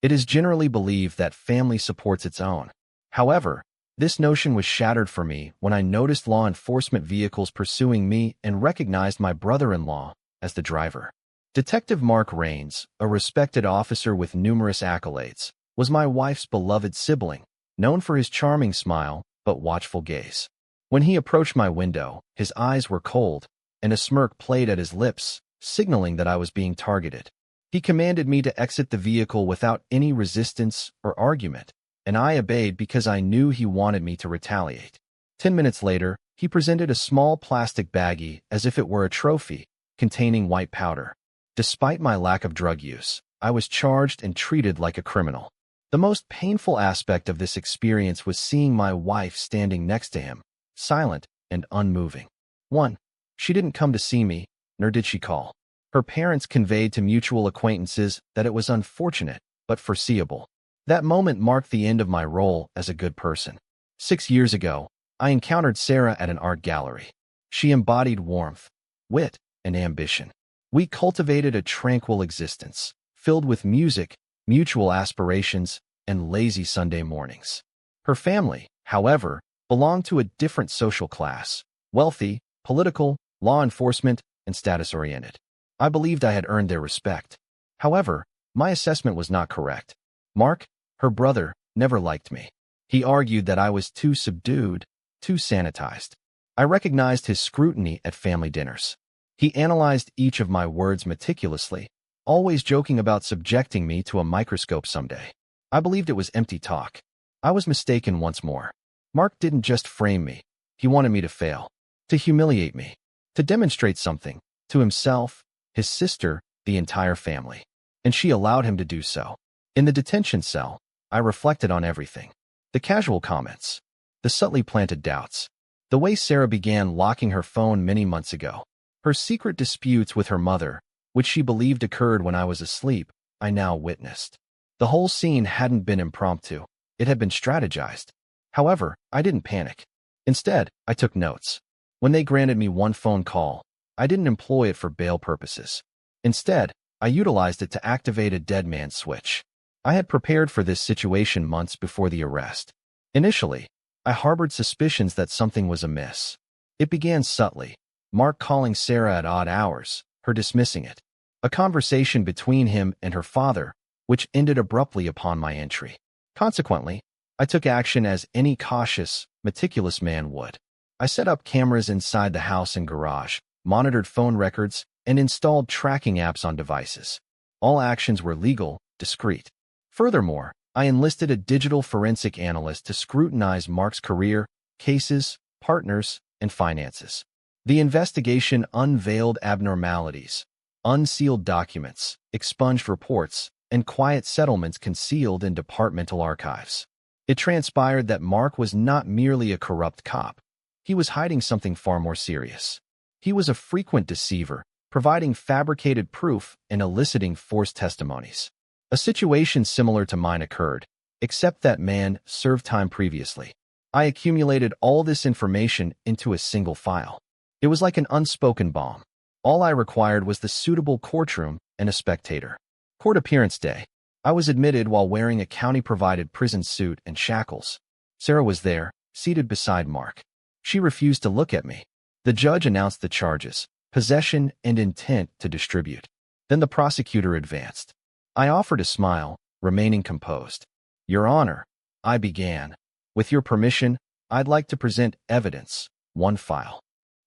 It is generally believed that family supports its own. However, this notion was shattered for me when I noticed law enforcement vehicles pursuing me and recognized my brother-in-law as the driver. Detective Mark Rains, a respected officer with numerous accolades, was my wife's beloved sibling, known for his charming smile but watchful gaze. When he approached my window, his eyes were cold, and a smirk played at his lips, signaling that I was being targeted. He commanded me to exit the vehicle without any resistance or argument, and I obeyed because I knew he wanted me to retaliate. 10 minutes later, he presented a small plastic baggie as if it were a trophy, containing white powder. Despite my lack of drug use, I was charged and treated like a criminal. The most painful aspect of this experience was seeing my wife standing next to him, silent and unmoving. 1. She didn't come to see me, nor did she call. Her parents conveyed to mutual acquaintances that it was unfortunate, but foreseeable. That moment marked the end of my role as a good person. 6 years ago, I encountered Sarah at an art gallery. She embodied warmth, wit, and ambition. We cultivated a tranquil existence, filled with music, mutual aspirations, and lazy Sunday mornings. Her family, however, belonged to a different social class, wealthy, political, law enforcement, and status-oriented. I believed I had earned their respect. However, my assessment was not correct. Mark, her brother, never liked me. He argued that I was too subdued, too sanitized. I recognized his scrutiny at family dinners. He analyzed each of my words meticulously, always joking about subjecting me to a microscope someday. I believed it was empty talk. I was mistaken once more. Mark didn't just frame me. He wanted me to fail, to humiliate me, to demonstrate something, to himself, his sister, the entire family. And she allowed him to do so. In the detention cell, I reflected on everything. The casual comments, the subtly planted doubts, the way Sarah began locking her phone many months ago, her secret disputes with her mother, which she believed occurred when I was asleep, I now witnessed. The whole scene hadn't been impromptu. It had been strategized. However, I didn't panic. Instead, I took notes. When they granted me one phone call, I didn't employ it for bail purposes. Instead, I utilized it to activate a dead man's switch. I had prepared for this situation months before the arrest. Initially, I harbored suspicions that something was amiss. It began subtly, Mark calling Sarah at odd hours, her dismissing it. A conversation between him and her father, which ended abruptly upon my entry. Consequently, I took action as any cautious, meticulous man would. I set up cameras inside the house and garage, monitored phone records, and installed tracking apps on devices. All actions were legal, discreet. Furthermore, I enlisted a digital forensic analyst to scrutinize Mark's career, cases, partners, and finances. The investigation unveiled abnormalities, unsealed documents, expunged reports, and quiet settlements concealed in departmental archives. It transpired that Mark was not merely a corrupt cop. He was hiding something far more serious. He was a frequent deceiver, providing fabricated proof and eliciting forced testimonies. A situation similar to mine occurred, except that man served time previously. I accumulated all this information into a single file. It was like an unspoken bomb. All I required was the suitable courtroom and a spectator. Court appearance day. I was admitted while wearing a county-provided prison suit and shackles. Sarah was there, seated beside Mark. She refused to look at me. The judge announced the charges, possession and intent to distribute. Then the prosecutor advanced. I offered a smile, remaining composed. Your Honor, I began. With your permission, I'd like to present evidence, one file.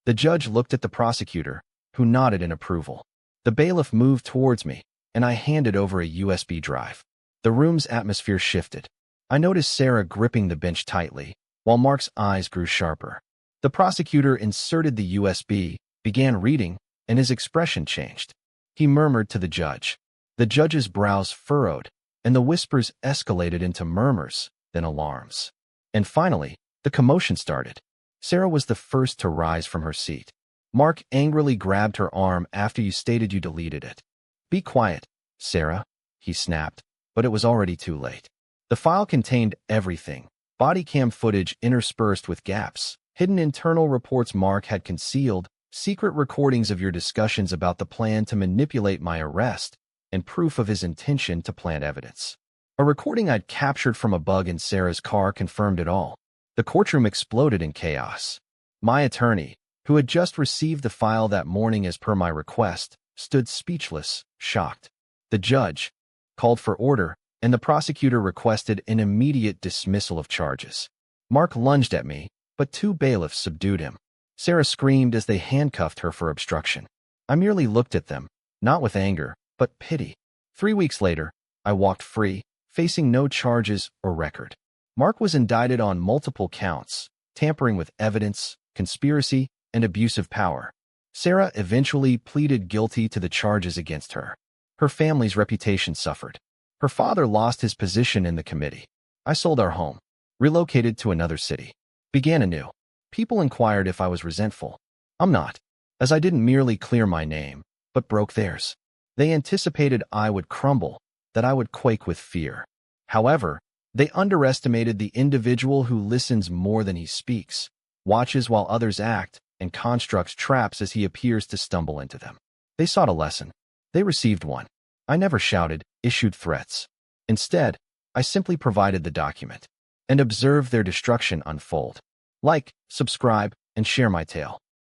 The judge looked at the prosecutor, who nodded in approval. The bailiff moved towards me, and I handed over a USB drive. The room's atmosphere shifted. I noticed Sarah gripping the bench tightly, while Mark's eyes grew sharper. The prosecutor inserted the USB, began reading, and his expression changed. He murmured to the judge. The judge's brows furrowed, and the whispers escalated into murmurs, then alarms. And finally, the commotion started. Sarah was the first to rise from her seat. Mark angrily grabbed her arm after you stated you deleted it. Be quiet, Sarah, he snapped, but it was already too late. The file contained everything, body cam footage interspersed with gaps, hidden internal reports Mark had concealed, secret recordings of your discussions about the plan to manipulate my arrest, and proof of his intention to plant evidence. A recording I'd captured from a bug in Sarah's car confirmed it all. The courtroom exploded in chaos. My attorney, who had just received the file that morning as per my request, stood speechless, shocked. The judge called for order, and the prosecutor requested an immediate dismissal of charges. Mark lunged at me, but 2 bailiffs subdued him. Sarah screamed as they handcuffed her for obstruction. I merely looked at them, not with anger, but pity. 3 weeks later, I walked free, facing no charges or record. Mark was indicted on multiple counts, tampering with evidence, conspiracy, and abuse of power. Sarah eventually pleaded guilty to the charges against her. Her family's reputation suffered. Her father lost his position in the committee. I sold our home, relocated to another city, began anew. People inquired if I was resentful. I'm not, as I didn't merely clear my name, but broke theirs. They anticipated I would crumble, that I would quake with fear. However, they underestimated the individual who listens more than he speaks, watches while others act, and constructs traps as he appears to stumble into them. They sought a lesson. They received one. I never shouted, issued threats. Instead, I simply provided the document and observed their destruction unfold. Like, subscribe, and share my tale.